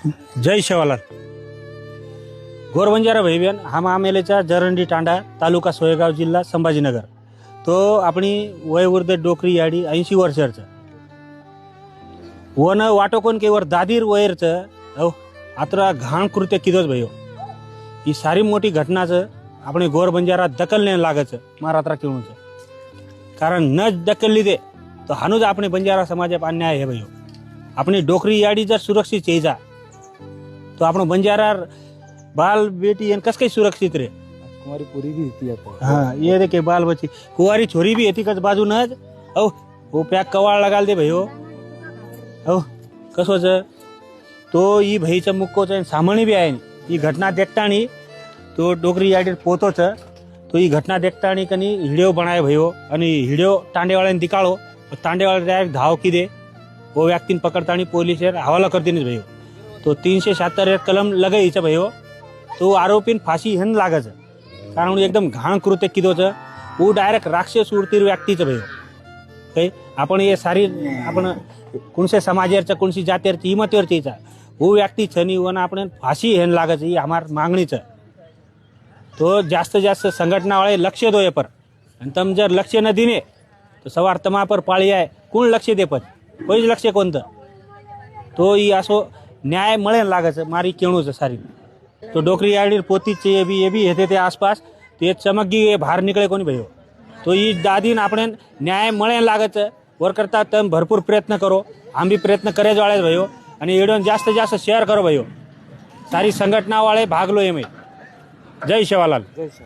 जय शेवालाल. गोरबंजारा भाईबेन हा महामेलेचा जरंडी तांडा तालुका सोयगाव जिल्हा संभाजीनगर. तो आपणी वयवृद्ध डोकरी याडी 80 वर्षाचं वन वाटोकोन केवर दादीर वयरचं अहो आत्रा घाण कृत्य किदोच भयो. ही सारी मोठी घटनाचं आपण गोरबंजारा दखल नाही लागायचं महारात्रा खेळूचं. कारण न दखलली दे तो हानूच आपण बंजारा समाजात अन्याय आहे भयो. आपली डोकरी याडी जर सुरक्षित यायचा तो आपण बंजारा बाल बेटी यान कस काही सुरक्षित रे. कुमारी पूरी भी थी आता. हाँ ये देखे बाल बच्ची कुंवारी छोरी भी येती कच बाजू न औ वो पॅक कवाळ लगाल दे भयो. औ कसोच तो ई भाईचा मुक्कोच सामणी बी आहे. ही घटना देखतानी तो डोकरी याडी पोतोच तो ही घटना देखतानी कनी व्हिडिओ बनाय भयो आणि व्हिडिओ तांडेवाळ्याने दिकाळो. तांडेवाळे डायरेक्ट धाव की दे वो व्यक्तीन पकडतानी पोलीस हवाला करतीनच भयो. तो 376 कलम लगाईचा भयो. तो आरोपीन फाशी हेन लागायचं कारण एकदम घाण कृत्य किदोचं वो डायरेक्ट राक्षस उडतीर व्यक्तीचं भयो. काही आपण हे सारी आपण कोणसे समाजाचं कोणसी जातीवरची हिमतीवरचीचा वो व्यक्ती छनी वन आपण फाशी हेन लागायचं ही आम्हार मागणीचं. तो जास्त जास्त संघटनावाळे लक्ष दो पर आणि तम जर लक्ष न दिने तो सवार तमा पर पाळी आहे कोण लक्ष दे पण कोईच लक्ष कोणतं. तो ही असो न्याय मळेन लागायचं मारी केणूचं सारी. तो डोकरी याडी पोतीचे ये भी हेते ते आसपास ते चमकी बाहेर निकळे कोणी भयो. तो ही दादीन आपण न्याय मळेन लागायचं वर करता तम भरपूर प्रयत्न करो. आम्ही प्रयत्न करे वाळे भयो आणि व्हिडिओ जास्त जास्त शेअर करो भयो. सारी संघटना वाळे भागलो ये मी. जय शेवालाल. जय सर.